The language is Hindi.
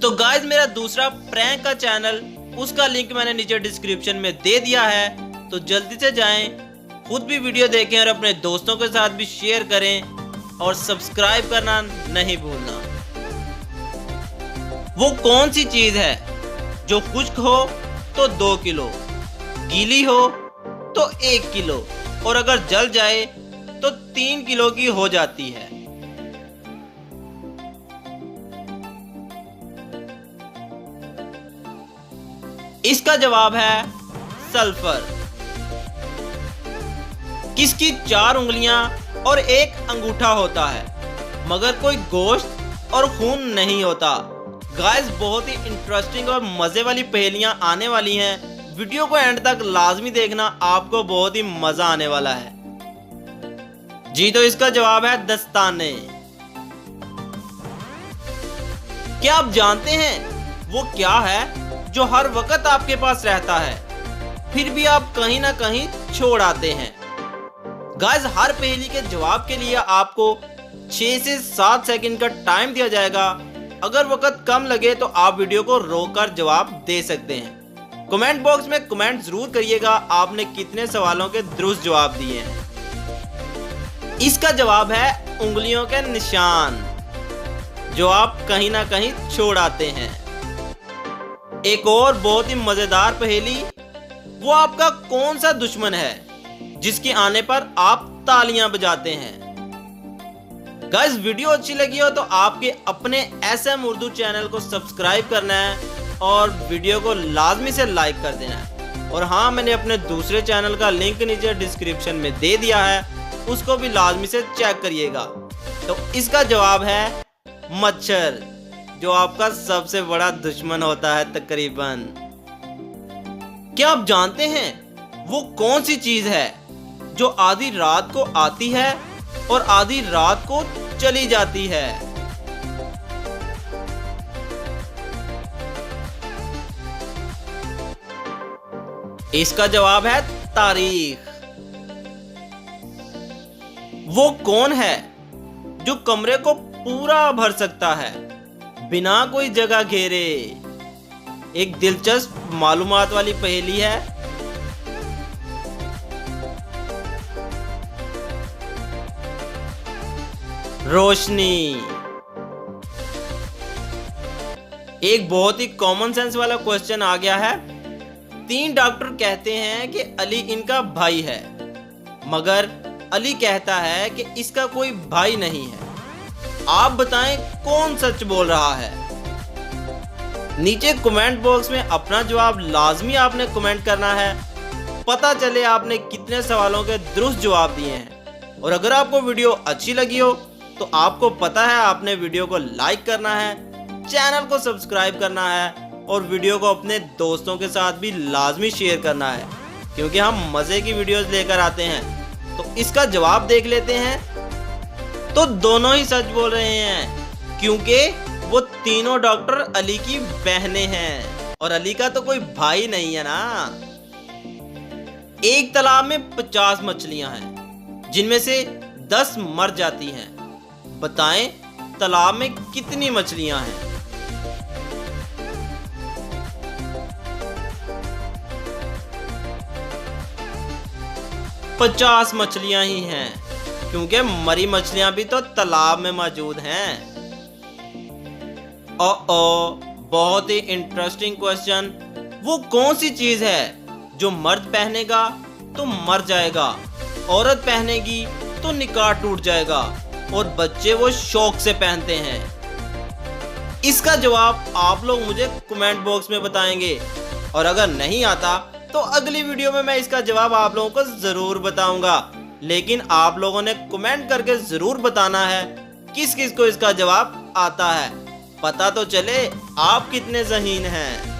तो गाइस मेरा दूसरा प्रैंक का चैनल, उसका लिंक मैंने नीचे डिस्क्रिप्शन में दे दिया है, तो जल्दी से जाएं, खुद भी वीडियो देखें और अपने दोस्तों के साथ भी शेयर करें और सब्सक्राइब करना नहीं भूलना। वो कौन सी चीज है जो खुश्क हो तो 2 किलो, गीली हो तो 1 किलो और अगर जल जाए तो 3 किलो की हो जाती है? इसका जवाब है सल्फर। किसकी 4 उंगलियां और 1 अंगूठा होता है मगर कोई गोश्त और खून नहीं होता? गाइस बहुत ही इंटरेस्टिंग और मजे वाली पहेलियां आने वाली हैं, वीडियो को एंड तक लाजमी देखना, आपको बहुत ही मजा आने वाला है। जी तो इसका जवाब है दस्ताने। क्या आप जानते हैं वो क्या है जो हर वक्त आपके पास रहता है फिर भी आप कहीं ना कहीं छोड़ आते हैं? गाइस हर पहेली के जवाब के लिए आपको 6 से 7 सेकंड का टाइम दिया जाएगा। अगर वक्त कम लगे तो आप वीडियो को रोककर जवाब दे सकते हैं। कमेंट बॉक्स में कमेंट जरूर करिएगा आपने कितने सवालों के दुरुस्त जवाब दिए हैं। इसका जवाब है उंगलियों के निशान, जो आप कहीं ना कहीं छोड़ आते हैं। एक और बहुत ही मजेदार पहेली, वो आपका कौन सा दुश्मन है जिसके आने पर आप तालियां बजाते हैं? गाइस वीडियो अच्छी लगी हो तो आपके अपने SM उर्दू चैनल को सब्सक्राइब करना है और वीडियो को लाजमी से लाइक कर देना है। और हाँ, मैंने अपने दूसरे चैनल का लिंक नीचे डिस्क्रिप्शन में दे दिया है, उसको भी लाजमी से चेक करिएगा। तो इसका जवाब है मच्छर, जो आपका सबसे बड़ा दुश्मन होता है तकरीबन। क्या आप जानते हैं वो कौन सी चीज है जो आधी रात को आती है और आधी रात को चली जाती है? इसका जवाब है तारीख। वो कौन है जो कमरे को पूरा भर सकता है बिना कोई जगह घेरे? एक दिलचस्प मालूमात वाली पहेली है। रोशनी। एक बहुत ही कॉमन सेंस वाला क्वेश्चन आ गया है। 3 डॉक्टर कहते हैं कि अली इनका भाई है, मगर अली कहता है कि इसका कोई भाई नहीं है। आप बताएं कौन सच बोल रहा है? नीचे कमेंट बॉक्स में अपना जवाब लाजमी आपने कमेंट करना है, पता चले आपने कितने सवालों के दुरुस्त जवाब दिए हैं। और अगर आपको वीडियो अच्छी लगी हो तो आपको पता है आपने वीडियो को लाइक करना है, चैनल को सब्सक्राइब करना है और वीडियो को अपने दोस्तों के साथ भी लाजमी शेयर करना है, क्योंकि हम मजे की वीडियोस लेकर आते हैं। तो इसका जवाब देख लेते हैं। तो दोनों ही सच बोल रहे हैं, क्योंकि वो तीनों डॉक्टर अली की बहनें हैं और अली का तो कोई भाई नहीं है ना। एक तालाब में 50 मछलियां हैं, जिनमें से 10 मर जाती हैं। बताएं तालाब में कितनी मछलियां हैं? पचास मछलियां ही हैं, क्योंकि मरी मछलियां भी तो तालाब में मौजूद हैं। बहुत ही इंटरेस्टिंग क्वेश्चन। वो कौन सी चीज है जो मर्द पहनेगा तो मर जाएगा, औरत पहनेगी तो निकाह टूट जाएगा और बच्चे वो शौक से पहनते हैं? इसका जवाब आप लोग मुझे कमेंट बॉक्स में बताएंगे, और अगर नहीं आता तो अगली वीडियो में मैं इसका जवाब आप लोगों को जरूर बताऊंगा। लेकिन आप लोगों ने कमेंट करके जरूर बताना है किस किस को इसका जवाब आता है, पता तो चले आप कितने ज़हीन हैं।